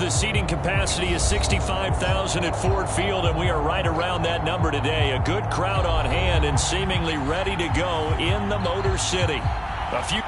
The seating capacity is 65,000 at Ford Field, and we are right around that number today. A good crowd on hand and seemingly ready to go in the Motor City. A few...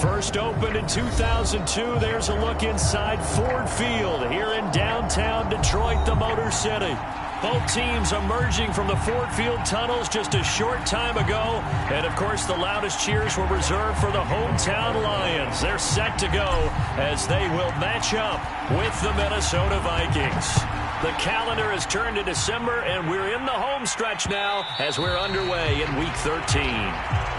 First opened in 2002, there's a look inside Ford Field here in downtown Detroit, the Motor City. Both teams emerging from the Ford Field tunnels just a short time ago. And, of course, the loudest cheers were reserved for the hometown Lions. They're set to go as they will match up with the Minnesota Vikings. The calendar has turned to December, and we're in the home stretch now as we're underway in Week 13.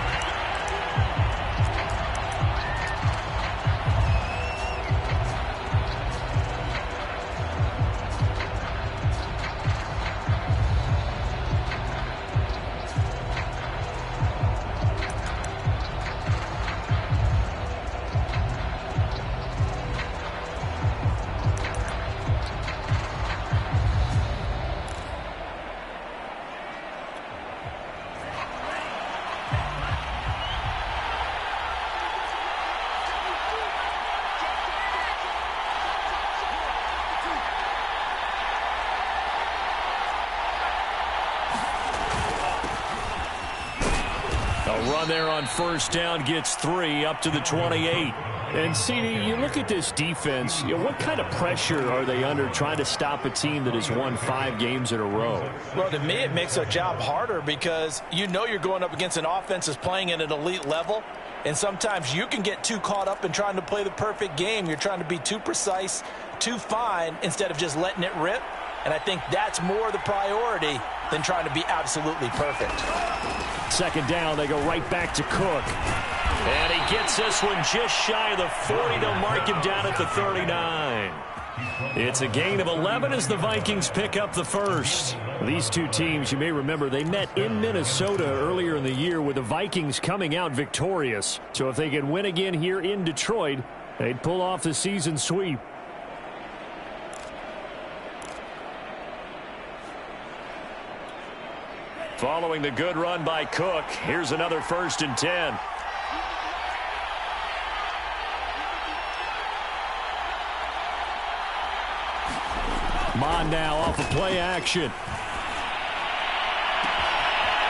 Run there on first down gets 3 up to the 28. And, CD, you look at this defense, what kind of pressure are they under trying to stop a team that has won 5 games in a row? Well, to me, it makes their job harder because you know you're going up against an offense that's playing at an elite level, and sometimes you can get too caught up in trying to play the perfect game. You're trying to be too precise, too fine, instead of just letting it rip. And I think that's more the priority than trying to be absolutely perfect. Second down, they go right back to Cook. And he gets this one just shy of the 40. They'll mark him down at the 39. It's a gain of 11 as the Vikings pick up the first. These two teams, you may remember, they met in Minnesota earlier in the year with the Vikings coming out victorious. So if they can win again here in Detroit, they'd pull off the season sweep. Following the good run by Cook, here's another 1st and 10. Mon now off of play action.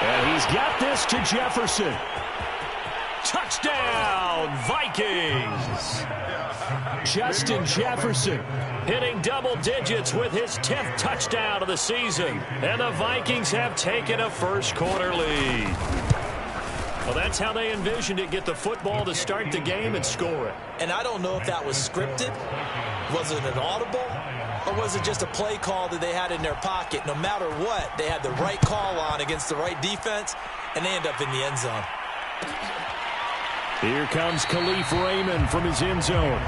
And he's got this to Jefferson. Touchdown, Vikings! Justin Jefferson hitting double digits with his 10th touchdown of the season. And the Vikings have taken a first-quarter lead. Well, that's how they envisioned it, get the football to start the game and score it. And I don't know if that was scripted. Was it an audible? Or was it just a play call that they had in their pocket? No matter what, they had the right call on against the right defense, and they end up in the end zone. Here comes Khalif Raymond from his end zone.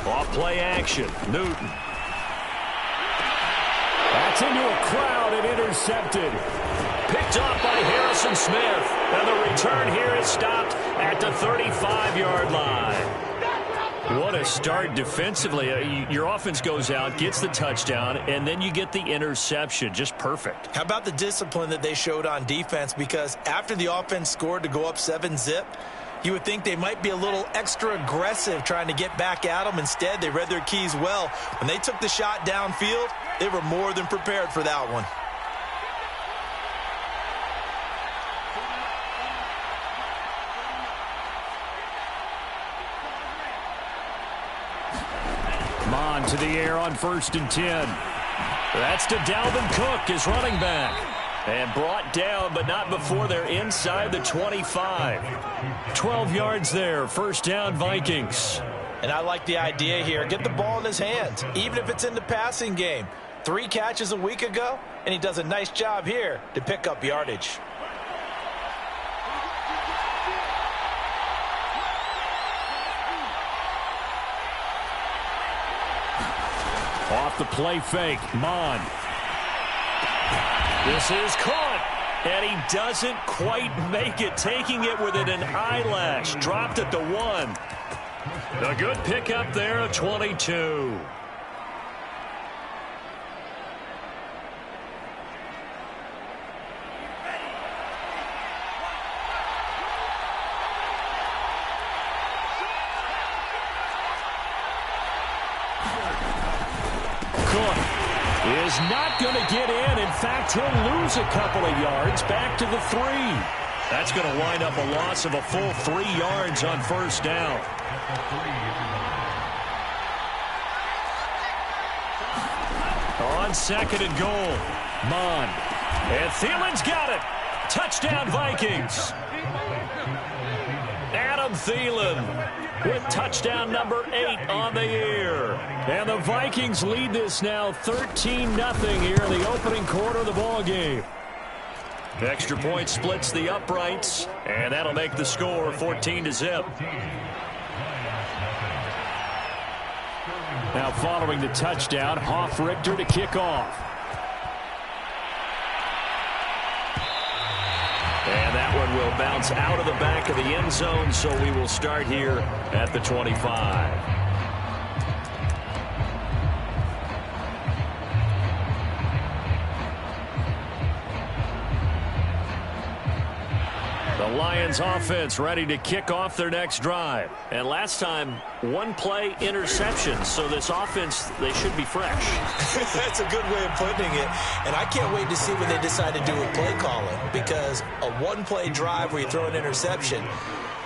Off-play action. Newton. That's into a crowd and intercepted. Picked off by Harrison Smith. And the return here is stopped at the 35-yard line. What a start defensively. Your offense goes out, gets the touchdown, and then you get the interception. Just perfect. How about the discipline that they showed on defense? Because after the offense scored to go up 7-zip, you would think they might be a little extra aggressive trying to get back at them. Instead, they read their keys well. When they took the shot downfield, they were more than prepared for that one. Mon to the air on 1st and 10. That's to Dalvin Cook, his running back. And brought down, but not before they're inside the 25. 12 yards there. First down, Vikings. And I like the idea here. Get the ball in his hands, even if it's in the passing game. 3 catches a week ago, and he does a nice job here to pick up yardage. Off the play fake, Mon. This is caught, and he doesn't quite make it, taking it within an eyelash. Dropped at the 1. A good pickup there, a 22. Cook is not going to get in. In fact, he'll lose a couple of yards back to the 3. That's going to wind up a loss of a full 3 yards on first down. On 2nd and goal, Mon. And Thielen's got it. Touchdown, Vikings. Adam Thielen with touchdown number 8 on the year. And the Vikings lead this now 13-0 here in the opening quarter of the ball game. Extra point splits the uprights, and that'll make the score 14-0. Now following the touchdown, Hoff-Richter to kick off. And that one will bounce out of the back of the end zone, so we will start here at the 25. The Lions offense ready to kick off their next drive. And last time, 1-play interception. So this offense, they should be fresh. That's a good way of putting it. And I can't wait to see what they decide to do with play calling. Because a 1-play drive where you throw an interception,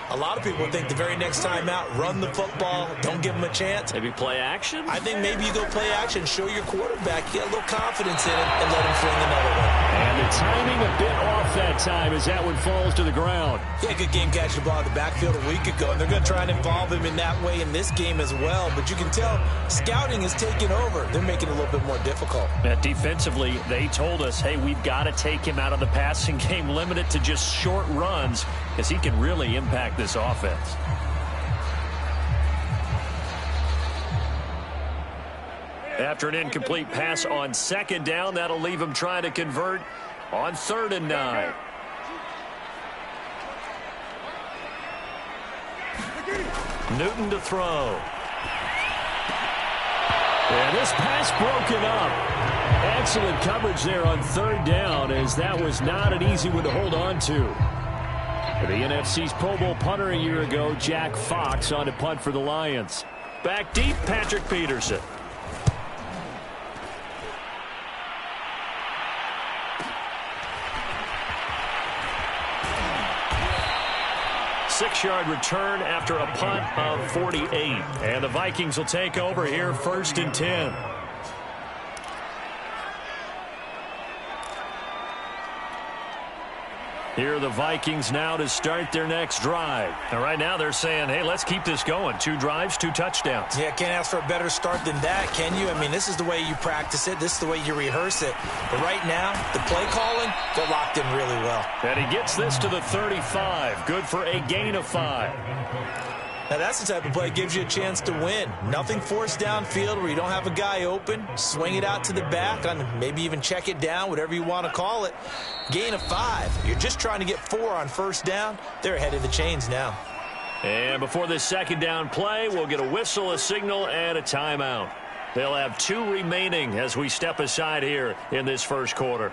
a lot of people think the very next time out, run the football, don't give them a chance. Maybe play action? I think maybe you go play action, show your quarterback, get a little confidence in him, and let him fling another one. And the timing a bit off that time as that one falls to the ground. Yeah, good game catching the ball in the backfield a week ago, and they're going to try and involve him in that way in this game as well. But you can tell scouting is taking over. They're making it a little bit more difficult. Defensively, they told us, hey, we've got to take him out of the passing game, limit it to just short runs, because he can really impact this offense. After an incomplete pass on 2nd down, that'll leave him trying to convert on 3rd and 9. Newton to throw. And this pass broken up. Excellent coverage there on third down, as that was not an easy one to hold on to. The NFC's Pro Bowl punter a year ago, Jack Fox, on to punt for the Lions. Back deep, Patrick Peterson. 6-yard return after a punt of 48. And the Vikings will take over here, 1st and 10. Here are the Vikings now to start their next drive. And right now they're saying, hey, let's keep this going. 2 drives, 2 touchdowns. Yeah, can't ask for a better start than that, can you? I mean, this is the way you practice it. This is the way you rehearse it. But right now, the play calling, they're locked in really well. And he gets this to the 35. Good for a gain of 5. Now, that's the type of play that gives you a chance to win. Nothing forced downfield where you don't have a guy open. Swing it out to the back, on maybe even check it down, whatever you want to call it. Gain of 5. You're just trying to get 4 on 1st down. They're ahead of the chains now. And before this 2nd down play, we'll get a whistle, a signal, and a timeout. They'll have 2 remaining as we step aside here in this 1st quarter.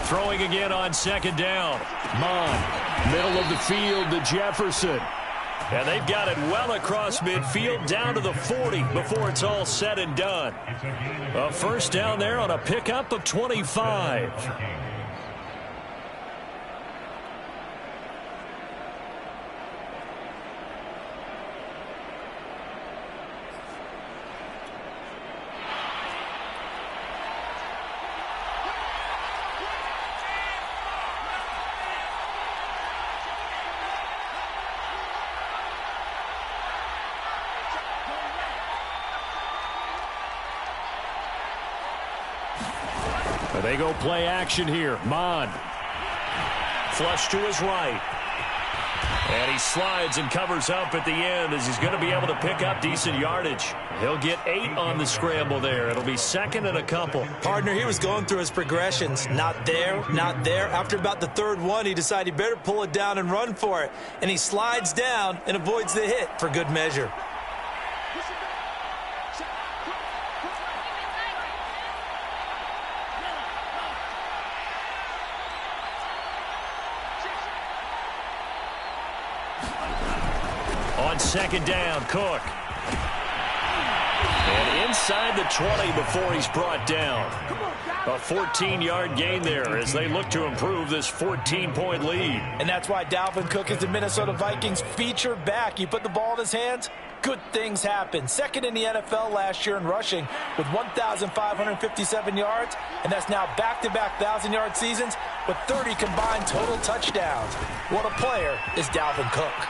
Throwing again on 2nd down. Mon, middle of the field to Jefferson. And they've got it well across midfield down to the 40 before it's all said and done. A 1st down there on a pickup of 25. They go play action here. Mon. Flush to his right. And he slides and covers up at the end as he's going to be able to pick up decent yardage. He'll get 8 on the scramble there. It'll be 2nd and a couple. Partner, he was going through his progressions. Not there, not there. After about the 3rd one, he decided he better pull it down and run for it. And he slides down and avoids the hit for good measure. On 2nd down, Cook. And inside the 20 before he's brought down. A 14-yard gain there as they look to improve this 14-point lead. And that's why Dalvin Cook is the Minnesota Vikings featured back. You put the ball in his hands, good things happen. 2nd in the NFL last year in rushing with 1,557 yards, and that's now back-to-back 1,000-yard seasons with 30 combined total touchdowns. What a player is Dalvin Cook.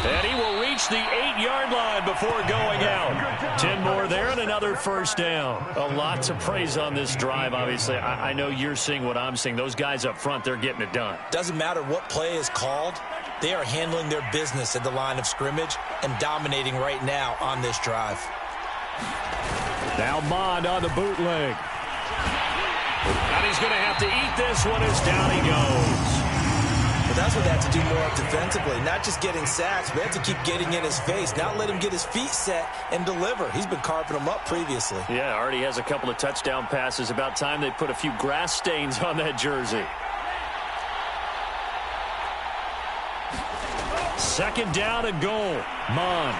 And he will reach the 8-yard line before going out. 10 more there and another 1st down. A lot to praise on this drive, obviously. I know you're seeing what I'm seeing. Those guys up front, they're getting it done. Doesn't matter what play is called. They are handling their business at the line of scrimmage and dominating right now on this drive. Now Mond on the bootleg. And he's going to have to eat this one as down he goes. But that's what they have to do more of defensively, not just getting sacks, but they have to keep getting in his face, not let him get his feet set and deliver. He's been carving them up previously. Yeah, already has a couple of touchdown passes. About time they put a few grass stains on that jersey. 2nd down and goal. Mond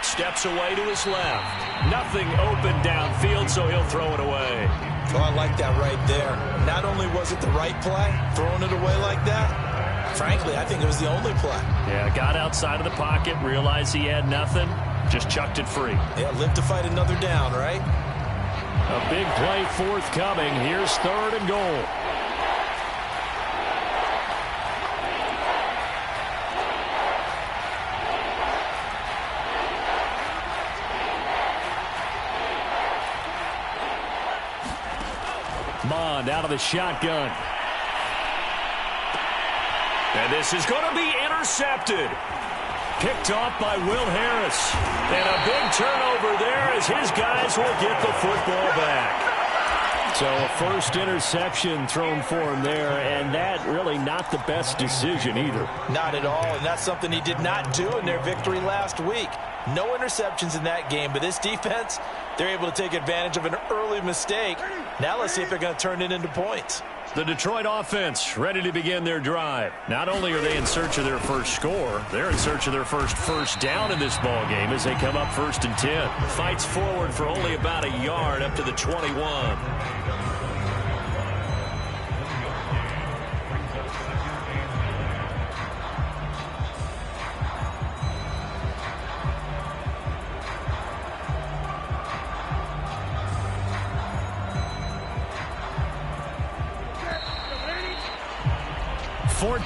steps away to his left. Nothing open downfield, so he'll throw it away. Oh, I like that right there. Not only was it the right play, throwing it away like that, frankly, I think it was the only play. Yeah, got outside of the pocket, realized he had nothing, just chucked it free. Yeah, live to fight another down, right? A big play forthcoming. Here's 3rd and goal. Mond out of the shotgun. And this is going to be intercepted. Picked off by Will Harris. And a big turnover there as his guys will get the football back. So a first interception thrown for him there, and that really not the best decision either. Not at all, and that's something he did not do in their victory last week. No interceptions in that game, but this defense, they're able to take advantage of an early mistake. Now let's see if they're going to turn it into points. The Detroit offense ready to begin their drive. Not only are they in search of their first score, they're in search of their first down in this ball game as they come up 1st and 10. Fights forward for only about a yard up to the 21.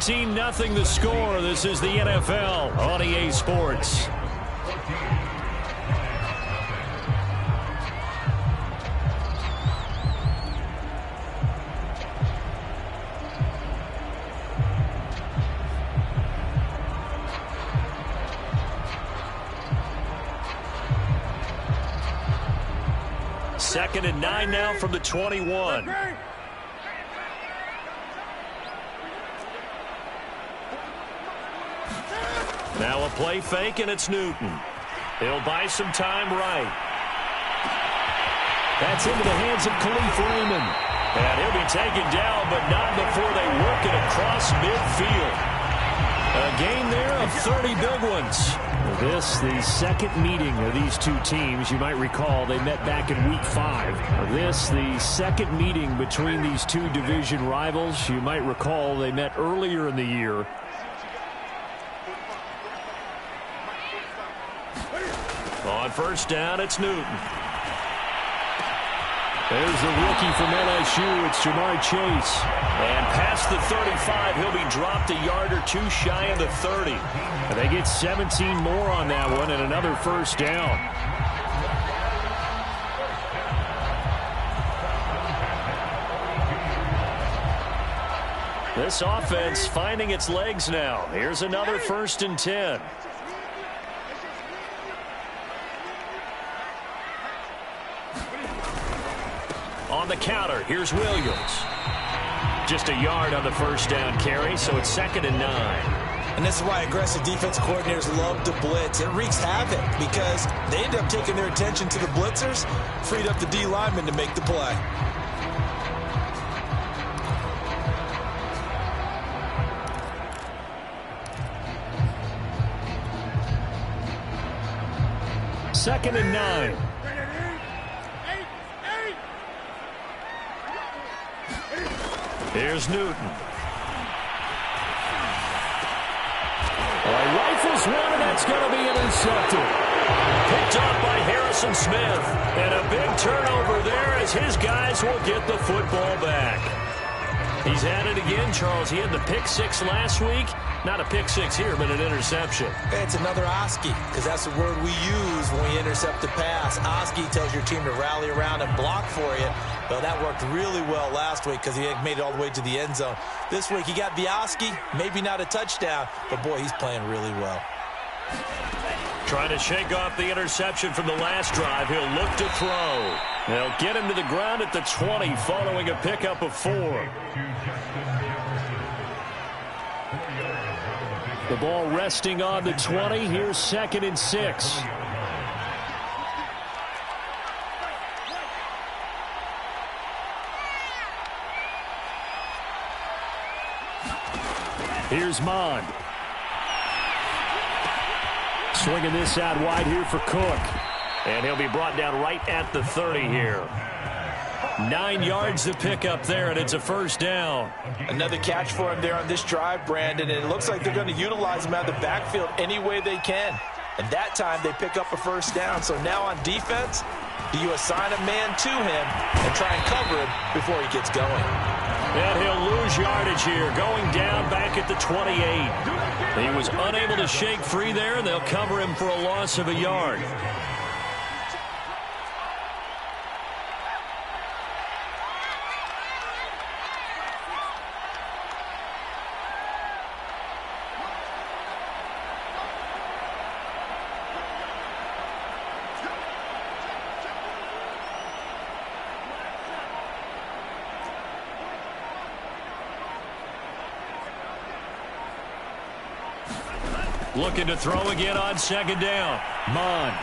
$14-0 the score. This is the NFL on EA Sports. Second and 9 now from the 21. Now a play fake, and it's Newton. He'll buy some time right. That's into the hands of Khalif Raymond. And he'll be taken down, but not before they work it across midfield. A game there of 30 big ones. This, the second meeting of these two teams. You might recall they met back in Week 5. This, the second meeting between these two division rivals. You might recall they met earlier in the year. On first down, it's Newton. There's the rookie from LSU. It's Jamar Chase. And past the 35, he'll be dropped a yard or two shy of the 30. And they get 17 more on that one and another first down. This offense finding its legs now. Here's another 1st and 10. On the counter, here's Williams. Just a yard on the first down carry, so it's 2nd and 9. And this is why aggressive defense coordinators love to blitz. It wreaks havoc because they end up taking their attention to the blitzers, freed up the D lineman to make the play. Second and 9. Here's Newton. Rifles one, and that's going to be intercepted. Picked off by Harrison Smith. And a big turnover there as his guys will get the football back. He's at it again, Charles. He had the pick 6 last week. Not a pick 6 here, but an interception. It's another Oski, because that's the word we use when we intercept the pass. Oski tells your team to rally around and block for you. Well, that worked really well last week because he made it all the way to the end zone. This week he got the Oski, maybe not a touchdown, but boy, he's playing really well. Trying to shake off the interception from the last drive. He'll look to throw. They'll get him to the ground at the 20 following a pickup of 4. The ball resting on the 20. Here's 2nd and 6. Here's Mond. Swinging this out wide here for Cook. And he'll be brought down right at the 30 here. 9 yards to pick up there, and it's a first down. Another catch for him there on this drive, Brandon, and it looks like they're going to utilize him out of the backfield any way they can. And that time they pick up a first down. So now on defense, do you assign a man to him and try and cover him before he gets going? And he'll lose yardage here, going down back at the 28. He was unable to shake free there, and they'll cover him for a loss of a yard. Looking to throw again on second down. Mond.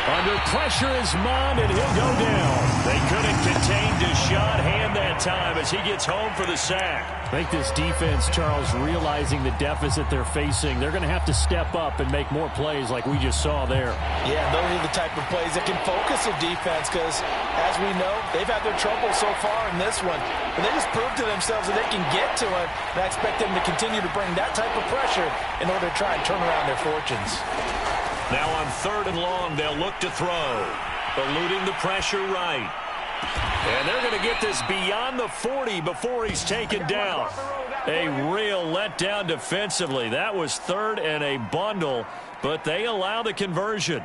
Under pressure is Mond, and he'll go down. They couldn't contain Deshaun Hand that time as he gets home for the sack. I think this defense, Charles, realizing the deficit they're facing, they're going to have to step up and make more plays like we just saw there. Yeah, those are the type of plays that can focus a defense because, as we know, they've had their trouble so far in this one. But they just proved to themselves that they can get to it, and I expect them to continue to bring that type of pressure in order to try and turn around their fortunes. Now on 3rd and long, they'll look to throw. Eluding the pressure right. And they're going to get this beyond the 40 before he's taken down. A real letdown defensively. That was 3rd and a bundle, but they allow the conversion.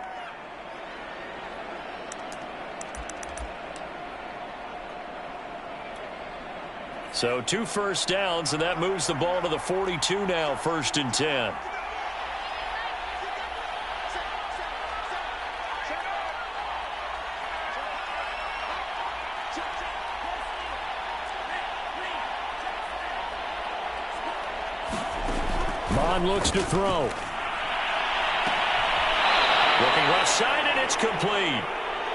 So 2 first downs, and that moves the ball to the 42 now, 1st and 10. Mond looks to throw. Looking left side, and it's complete.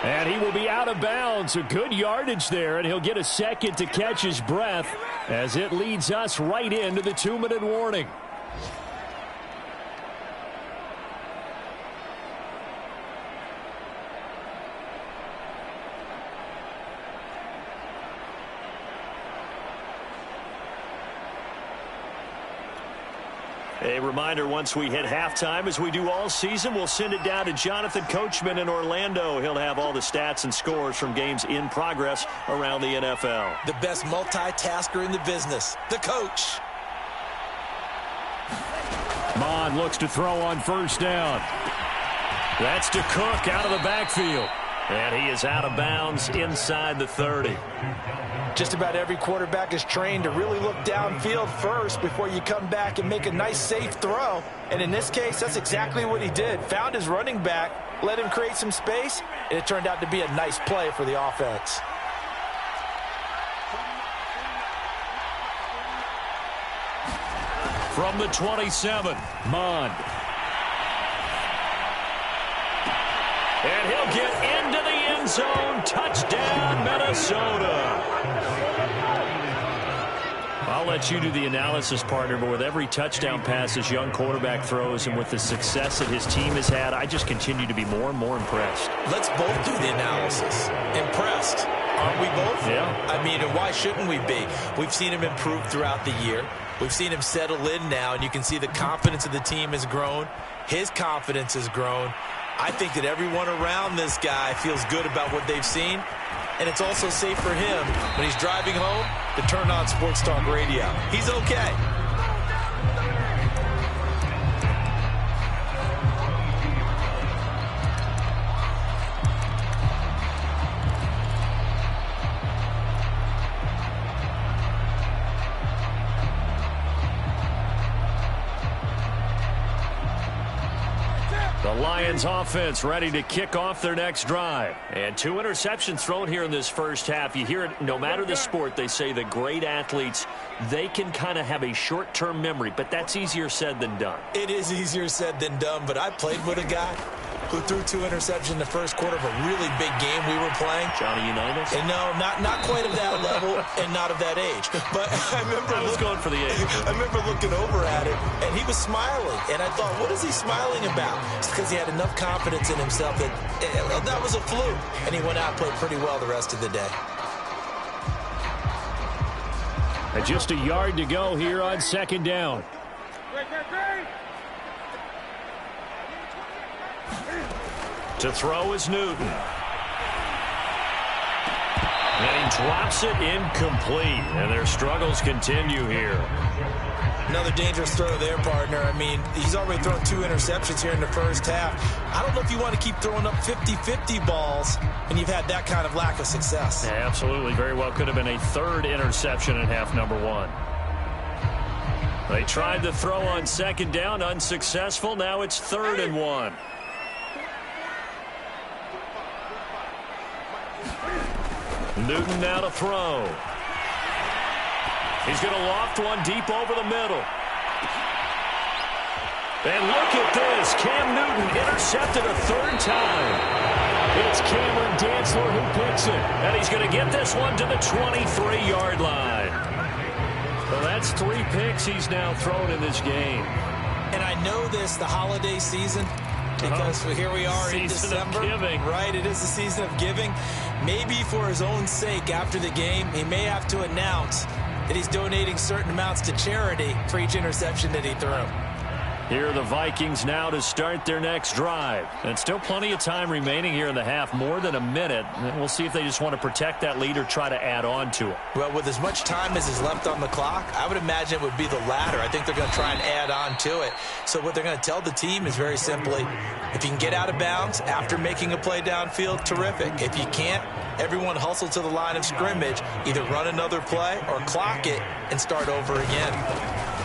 And he will be out of bounds. A good yardage there, and he'll get a second to catch his breath as it leads us right into the 2-minute warning. A reminder, once we hit halftime, as we do all season, we'll send it down to Jonathan Coachman in Orlando. He'll have all the stats and scores from games in progress around the NFL. The best multitasker in the business, the coach. Mond looks to throw on 1st down. That's to Cook out of the backfield. And he is out of bounds inside the 30. Just about every quarterback is trained to really look downfield first before you come back and make a nice, safe throw. And in this case, that's exactly what he did. Found his running back, let him create some space, and it turned out to be a nice play for the offense. From the 27, Mond. And he'll get into the end zone. Touchdown, Minnesota. I'll let you do the analysis, partner, but with every touchdown pass this young quarterback throws and with the success that his team has had, I just continue to be more and more impressed. Let's both do the analysis. Impressed. Aren't we both? Yeah. I mean, and why shouldn't we be? We've seen him improve throughout the year. We've seen him settle in now, and you can see the confidence of the team has grown. His confidence has grown. I think that everyone around this guy feels good about what they've seen, and it's also safe for him when he's driving home to turn on Sports Talk Radio. He's okay. The Lions offense ready to kick off their next drive. And 2 interceptions thrown here in this first half. You hear it, no matter the sport, they say the great athletes, they can kind of have a short-term memory, but that's easier said than done. It is easier said than done, but I played with a guy who threw 2 interceptions in the first quarter of a really big game we were playing. Johnny Unitas? And no, not quite of that level and not of that age. But I remember I was going for the age. I remember looking over at him, and he was smiling. And I thought, what is he smiling about? It's because he had enough confidence in himself that that was a fluke. And he went out and played pretty well the rest of the day. And just a yard to go here on 2nd down. To throw is Newton. And he drops it incomplete. And their struggles continue here. Another dangerous throw there, partner. I mean, he's already thrown 2 interceptions here in the first half. I don't know if you want to keep throwing up 50-50 balls when you've had that kind of lack of success. Yeah, absolutely. Very well could have been a 3rd interception in half number 1. They tried to throw on 2nd down, unsuccessful. Now it's 3rd and 1. Newton now to throw. He's going to loft one deep over the middle. And look at this. Cam Newton intercepted a third time. It's Cameron Dantzler who picks it. And he's going to get this one to the 23-yard line. Well, that's 3 picks he's now thrown in this game. And I know this, the holiday season, because here we are in December. Right, it is the season of giving. Maybe for his own sake after the game, he may have to announce that he's donating certain amounts to charity for each interception that he threw. Here are the Vikings now to start their next drive. And still plenty of time remaining here in the half, more than a minute. And we'll see if they just want to protect that lead or try to add on to it. Well, with as much time as is left on the clock, I would imagine it would be the latter. I think they're going to try and add on to it. So what they're going to tell the team is very simply, if you can get out of bounds after making a play downfield, terrific. If you can't, everyone hustle to the line of scrimmage, either run another play or clock it and start over again.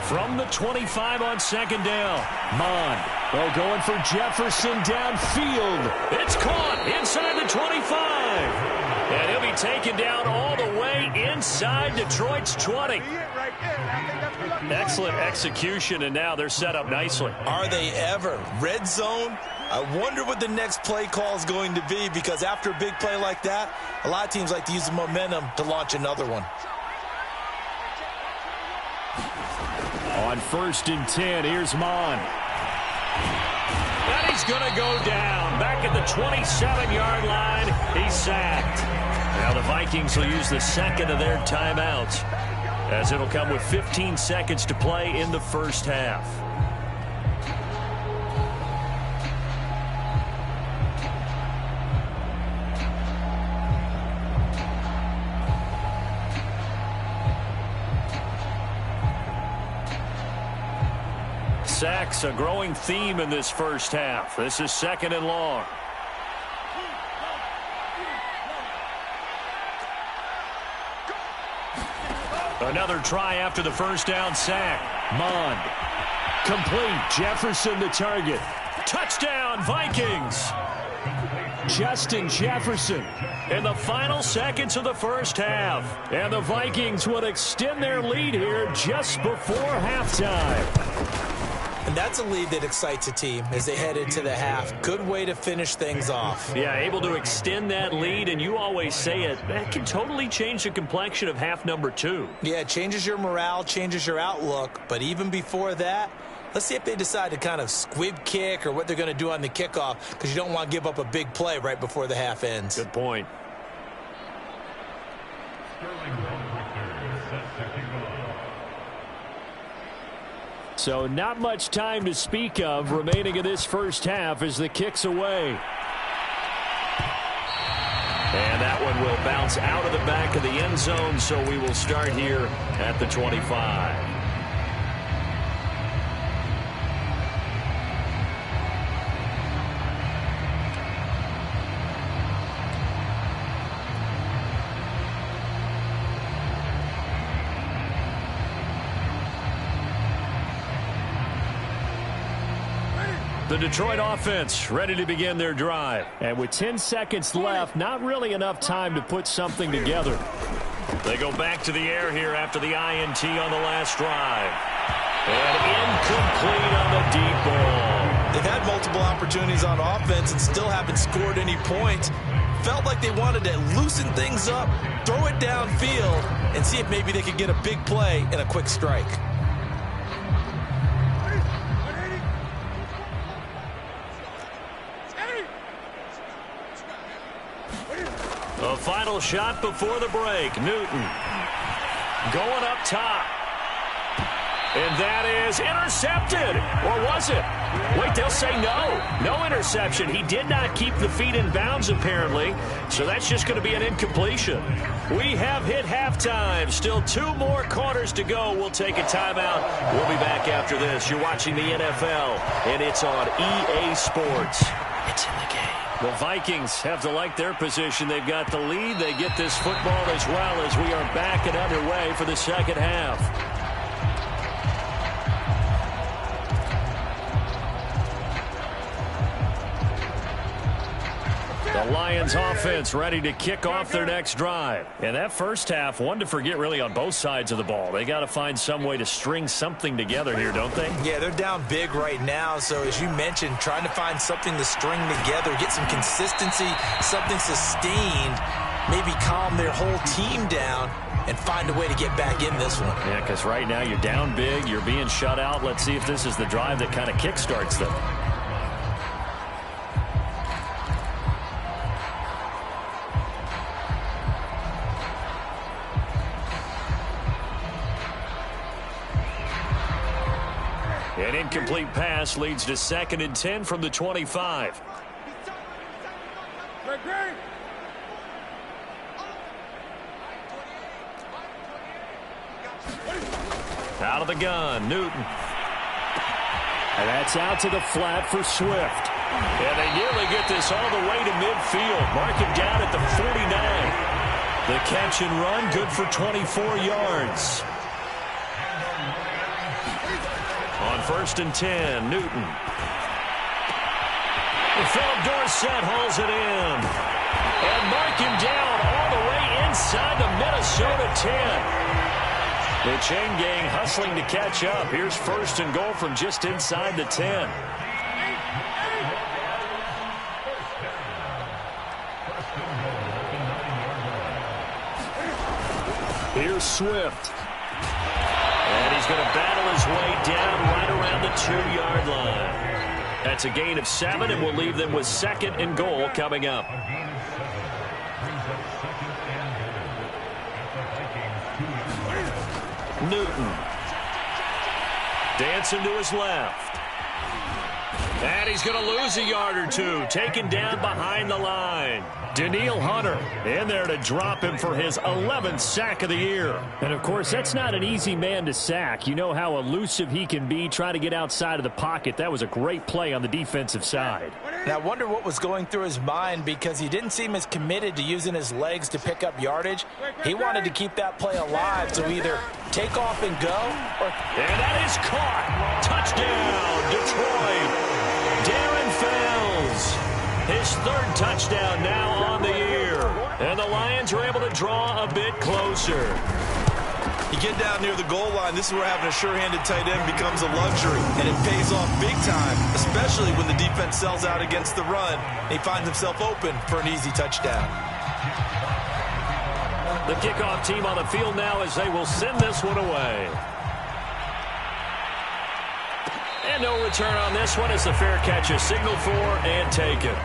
From the 25 on second down, Mond. Oh, going for Jefferson downfield. It's caught inside the 25. And he'll be taken down all the way inside Detroit's 20. Excellent execution, and now they're set up nicely. Are they ever? Red zone? I wonder what the next play call is going to be, because after a big play like that, a lot of teams like to use the momentum to launch another one. On 1st and 10, here's Mond. And he's going to go down. Back at the 27-yard line, he's sacked. Now the Vikings will use the second of their timeouts, as it'll come with 15 seconds to play in the first half. Sacks, a growing theme in this first half. This is 2nd and long. Another try after the first down sack. Mond. Complete. Jefferson the target. Touchdown, Vikings. Justin Jefferson in the final seconds of the first half. And the Vikings would extend their lead here just before halftime. And that's a lead that excites a team as they head into the half. Good way to finish things off. Yeah, able to extend that lead, and you always say it, that can totally change the complexion of half number 2. Yeah, it changes your morale, changes your outlook. But even before that, let's see if they decide to kind of squib kick or what they're going to do on the kickoff, because you don't want to give up a big play right before the half ends. Good point. So not much time to speak of remaining in this first half as the kick's away. And that one will bounce out of the back of the end zone, so we will start here at the 25. The Detroit offense ready to begin their drive. And with 10 seconds left, not really enough time to put something together. They go back to the air here after the INT on the last drive. And incomplete on the deep ball. They've had multiple opportunities on offense and still haven't scored any points. Felt like they wanted to loosen things up, throw it downfield, and see if maybe they could get a big play and a quick strike. A final shot before the break. Newton going up top. And that is intercepted. Or was it? Wait, they'll say no. No interception. He did not keep the feet in bounds, apparently. So that's just going to be an incompletion. We have hit halftime. Still 2 more quarters to go. We'll take a timeout. We'll be back after this. You're watching the NFL, and it's on EA Sports. It's in the game. The Vikings have to like their position. They've got the lead. They get this football as well as we are back and underway for the second half. The Lions offense ready to kick off their next drive. And that first half, one to forget really on both sides of the ball. They got to find some way to string something together here, don't they? Yeah, they're down big right now. So as you mentioned, trying to find something to string together, get some consistency, something sustained, maybe calm their whole team down and find a way to get back in this one. Yeah, because right now you're down big, you're being shut out. Let's see if this is the drive that kind of kickstarts them. An incomplete pass leads to 2nd and 10 from the 25. Out of the gun, Newton. And that's out to the flat for Swift. And they nearly get this all the way to midfield. Mark him down at the 49. The catch and run, good for 24 yards. On 1st and 10, Newton. And Philip Dorsett hauls it in. And mark him down all the way inside the Minnesota 10. The chain gang hustling to catch up. Here's 1st and goal from just inside the 10. Here's Swift. And he's going to battle his way down right around the 2-yard line. That's a gain of 7, and will leave them with 2nd and goal coming up. Newton. Dancing to his left. And he's going to lose a yard or two. Taken down behind the line. Danielle Hunter in there to drop him for his 11th sack of the year. And, of course, that's not an easy man to sack. You know how elusive he can be, trying to get outside of the pocket. That was a great play on the defensive side. Now, I wonder what was going through his mind, because he didn't seem as committed to using his legs to pick up yardage. He wanted to keep that play alive, so either take off and go, or... And that is caught. Touchdown, Detroit. Darren Fells. His 3rd touchdown now on the year. And the Lions are able to draw a bit closer. You get down near the goal line, this is where having a sure-handed tight end becomes a luxury, and it pays off big time, especially when the defense sells out against the run, and he finds himself open for an easy touchdown. The kickoff team on the field now as they will send this one away. And no return on this one as the fair catch is signaled for and taken.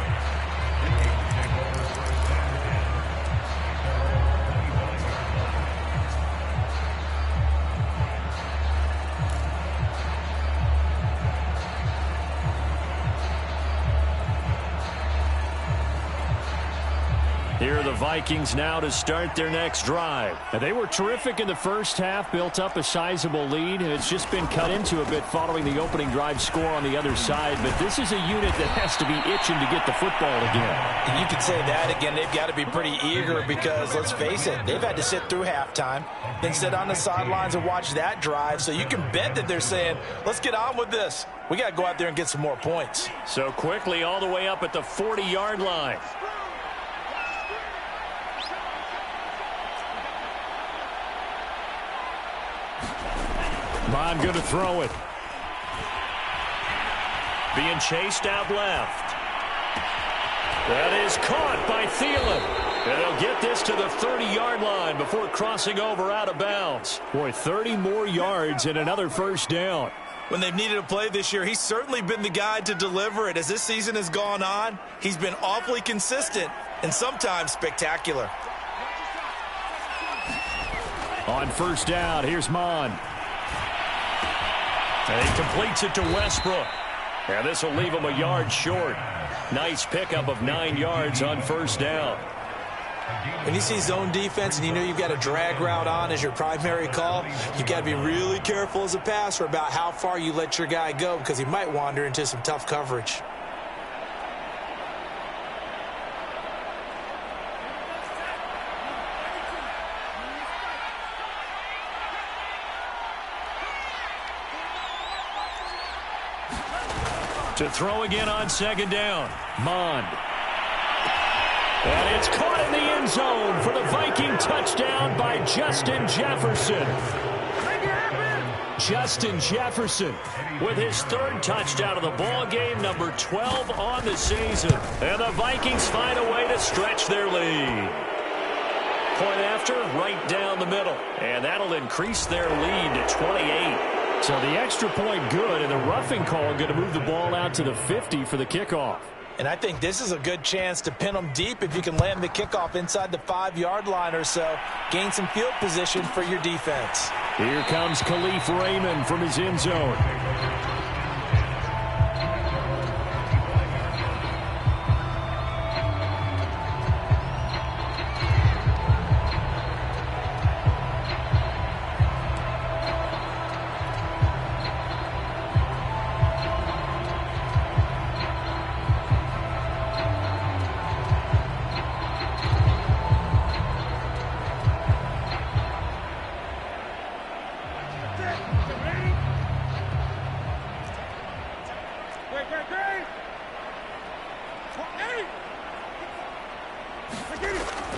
Here are the Vikings now to start their next drive. And they were terrific in the first half, built up a sizable lead, and it's just been cut into a bit following the opening drive score on the other side. But this is a unit that has to be itching to get the football again. And you could say that again. They've got to be pretty eager because, let's face it, they've had to sit through halftime, then sit on the sidelines and watch that drive. So you can bet that they're saying, let's get on with this. We got to go out there and get some more points. So quickly all the way up at the 40-yard line. Bond going to throw it. Being chased out left. That is caught by Thielen. And they'll get this to the 30-yard line before crossing over out of bounds. Boy, 30 more yards and another first down. When they've needed a play this year, he's certainly been the guy to deliver it. As this season has gone on, he's been awfully consistent and sometimes spectacular. On first down, here's Mon. And he completes it to Westbrook. And this will leave him a yard short. Nice pickup of 9 yards on first down. When you see zone defense and you know you've got a drag route on as your primary call, you've got to be really careful as a passer about how far you let your guy go, because he might wander into some tough coverage. To throw again on second down. Mond. And it's caught in the end zone for the Viking touchdown by Justin Jefferson. Justin Jefferson with his third touchdown of the ball game, number 12 on the season. And the Vikings find a way to stretch their lead. Point after, right down the middle. And that'll increase their lead to 28. So the extra point good, and the roughing call going to move the ball out to the 50 for the kickoff. And I think this is a good chance to pin them deep if you can land the kickoff inside the 5-yard line or so. Gain some field position for your defense. Here comes Khalif Raymond from his end zone.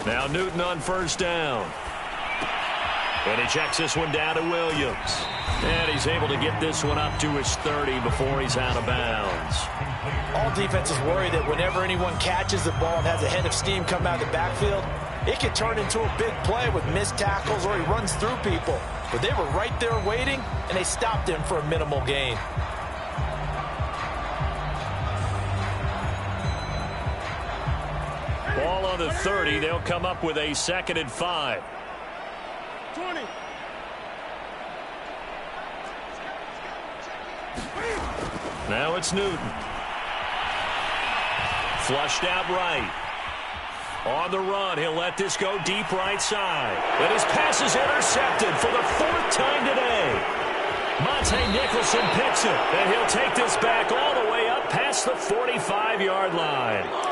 Now Newton on first down. And he checks this one down to Williams. And he's able to get this one up to his 30 before he's out of bounds. All defenses worry that whenever anyone catches the ball and has a head of steam come out of the backfield, it can turn into a big play with missed tackles or he runs through people. But they were right there waiting, and they stopped him for a minimal gain. Ball on the 30. They'll come up with a 2nd and 5. 20. Now it's Newton. Flushed out right. On the run, he'll let this go deep right side. And his pass is intercepted for the 4th time today. Monte Nicholson picks it, and he'll take this back all the way up past the 45-yard line.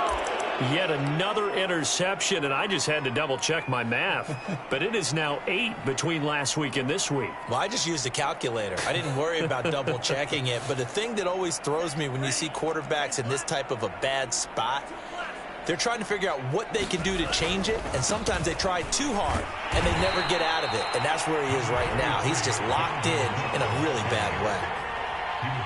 Yet another interception, and I just had to double-check my math. But it is now 8 between last week and this week. Well, I just used a calculator. I didn't worry about double-checking it. But the thing that always throws me when you see quarterbacks in this type of a bad spot, they're trying to figure out what they can do to change it, and sometimes they try too hard, and they never get out of it. And that's where he is right now. He's just locked in a really bad way.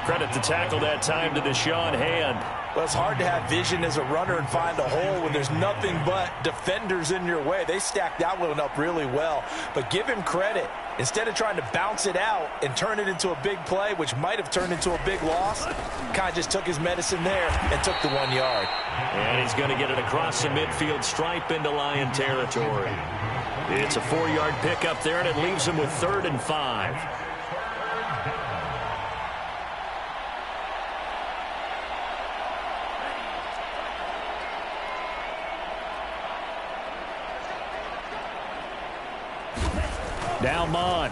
Credit the tackle that time to Deshaun Hand. Well, it's hard to have vision as a runner and find a hole when there's nothing but defenders in your way. They stacked that one up really well. But give him credit. Instead of trying to bounce it out and turn it into a big play, which might have turned into a big loss, kind of just took his medicine there and took the 1 yard. And he's going to get it across the midfield stripe into Lion territory. It's a 4-yard pickup there, and it leaves him with 3rd and 5. Now Mon.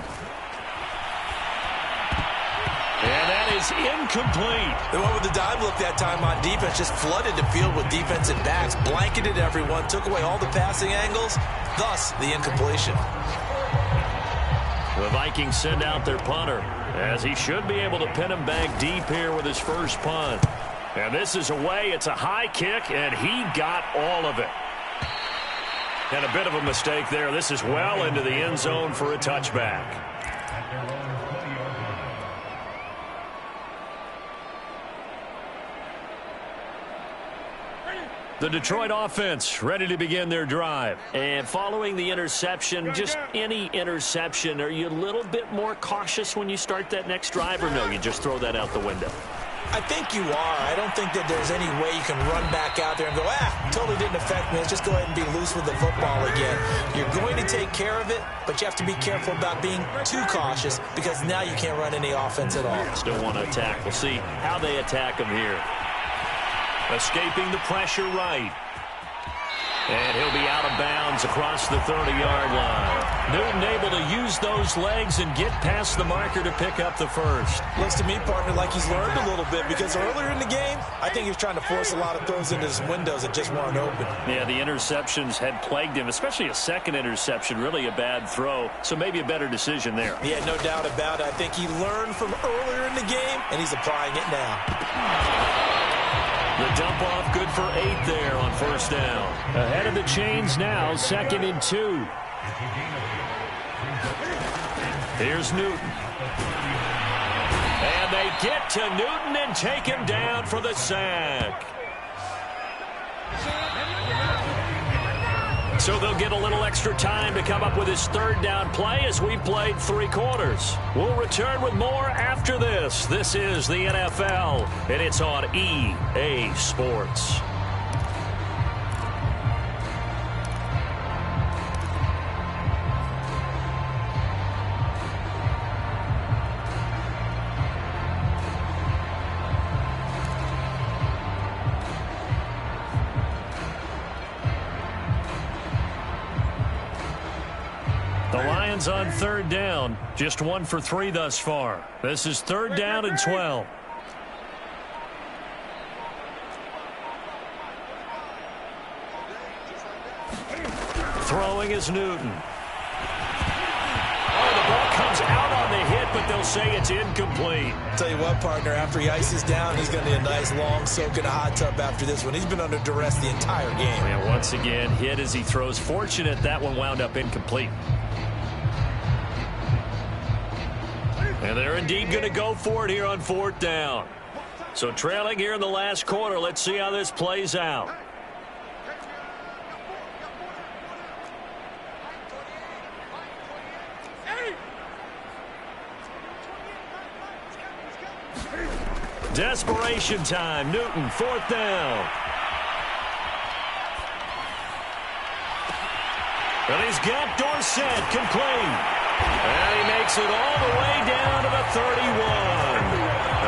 And that is incomplete. They went with the dive look that time on defense, just flooded the field with defensive backs, blanketed everyone, took away all the passing angles, thus the incompletion. The Vikings send out their punter, as he should be able to pin him back deep here with his first punt. And this is away. It's a high kick, and he got all of it. And a bit of a mistake there. This is well into the end zone for a touchback. The Detroit offense ready to begin their drive. And following the interception, just any interception, are you a little bit more cautious when you start that next drive, or no, you just throw that out the window? I think you are. I don't think that there's any way you can run back out there and go, totally didn't affect me. Let's just go ahead and be loose with the football again. You're going to take care of it, but you have to be careful about being too cautious because now you can't run any offense at all. Still want to attack. We'll see how they attack him here. Escaping the pressure right. And he'll be out of bounds across the 30-yard line. Newton able to use those legs and get past the marker to pick up the first. Looks to me, partner, like he's learned a little bit because earlier in the game, I think he was trying to force a lot of throws into his windows that just weren't open. Yeah, the interceptions had plagued him, especially a second interception, really a bad throw. So maybe a better decision there. Yeah, no doubt about it. I think he learned from earlier in the game, and he's applying it now. The dump off good for 8 there on first down. Ahead of the chains now, 2nd and 2. Here's Newton. And they get to Newton and take him down for the sack. So they'll get a little extra time to come up with his 3rd down play as we've played 3 quarters. We'll return with more after this. This is the NFL, and it's on EA Sports. The Lions on 3rd down, just 1 for 3 thus far. This is 3rd down and 12. Throwing is Newton. Oh, the ball comes out on the hit, but they'll say it's incomplete. Tell you what, partner, after he ices down, he's going to need a nice long soak in a hot tub after this one. He's been under duress the entire game. And once again, hit as he throws. Fortunate that one wound up incomplete. And they're indeed going to go for it here on 4th down. So trailing here in the last quarter, let's see how this plays out. Desperation time. Newton, 4th down. And he's got Dorsett complete. And he makes it all the way down to the 31.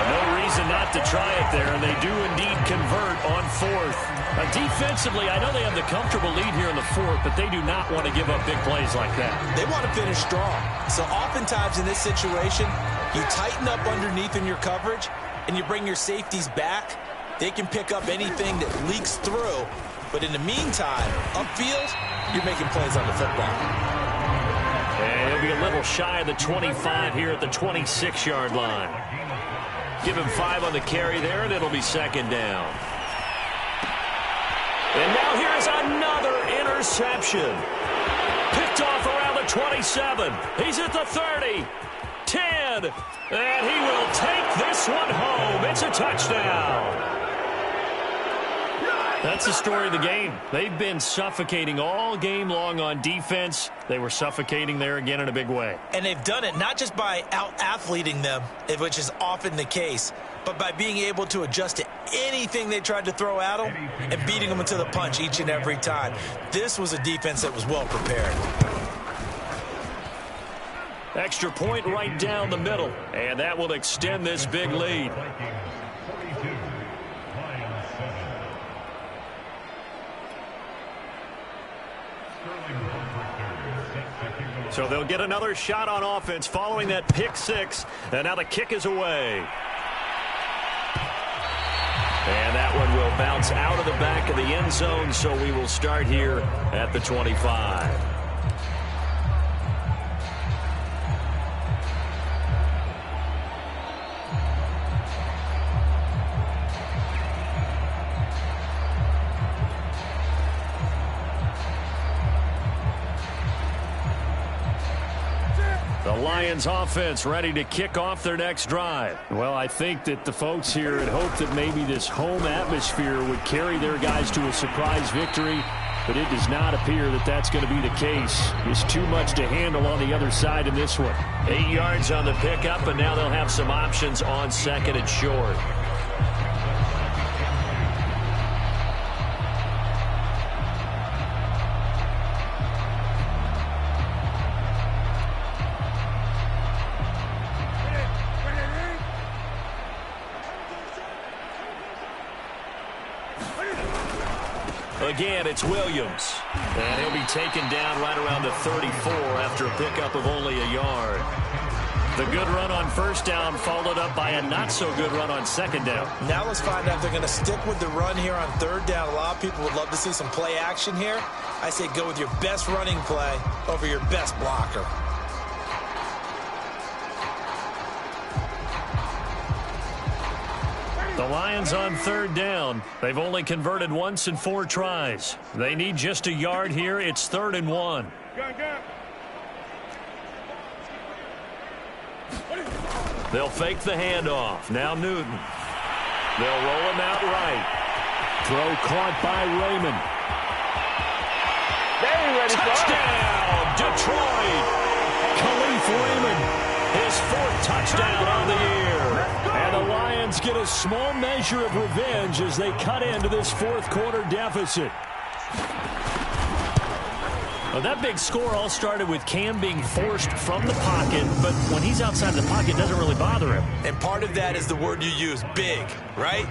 No reason not to try it there, and they do indeed convert on 4th. Defensively, I know they have the comfortable lead here in the 4th, but they do not want to give up big plays like that. They want to finish strong. So oftentimes in this situation, you tighten up underneath in your coverage, and you bring your safeties back. They can pick up anything that leaks through. But in the meantime, upfield, you're making plays on the football. And he'll be a little shy of the 25 here at the 26-yard line. Give him 5 on the carry there, and it'll be 2nd down. And now here's another interception. Picked off around the 27. He's at the 30. 10. And he will take this one home. It's a touchdown. That's the story of the game. They've been suffocating all game long on defense. They were suffocating there again in a big way. And they've done it not just by out-athleting them, which is often the case, but by being able to adjust to anything they tried to throw at them and beating them into the punch each and every time. This was a defense that was well prepared. Extra point right down the middle, and that will extend this big lead. So they'll get another shot on offense following that pick 6, and now the kick is away. And that one will bounce out of the back of the end zone, so we will start here at the 25. The Lions offense ready to kick off their next drive. Well, I think that the folks here had hoped that maybe this home atmosphere would carry their guys to a surprise victory, but it does not appear that that's going to be the case. It's too much to handle on the other side in this one. 8 yards on the pickup, and now they'll have some options on 2nd and short. Again, it's Williams. And he'll be taken down right around the 34 after a pickup of only a yard. The good run on 1st down followed up by a not-so-good run on 2nd down. Now let's find out if they're going to stick with the run here on 3rd down. A lot of people would love to see some play action here. I say go with your best running play over your best blocker. The Lions on third down. They've only converted once in 4 tries. They need just a yard here. It's 3rd and 1. Gun. They'll fake the handoff. Now Newton. They'll roll him out right. Throw caught by Raymond. Touchdown, Detroit. Khalif Raymond, his 4th touchdown on the year. And the Lions get a small measure of revenge as they cut into this 4th quarter deficit. Well, that big score all started with Cam being forced from the pocket, but when he's outside of the pocket, it doesn't really bother him. And part of that is the word you use, big, right?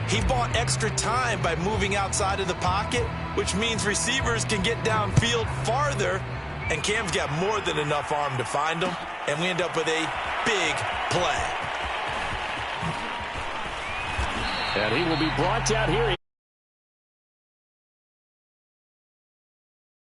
He bought extra time by moving outside of the pocket, which means receivers can get downfield farther, and Cam's got more than enough arm to find him, and we end up with a big play. And he will be brought down here.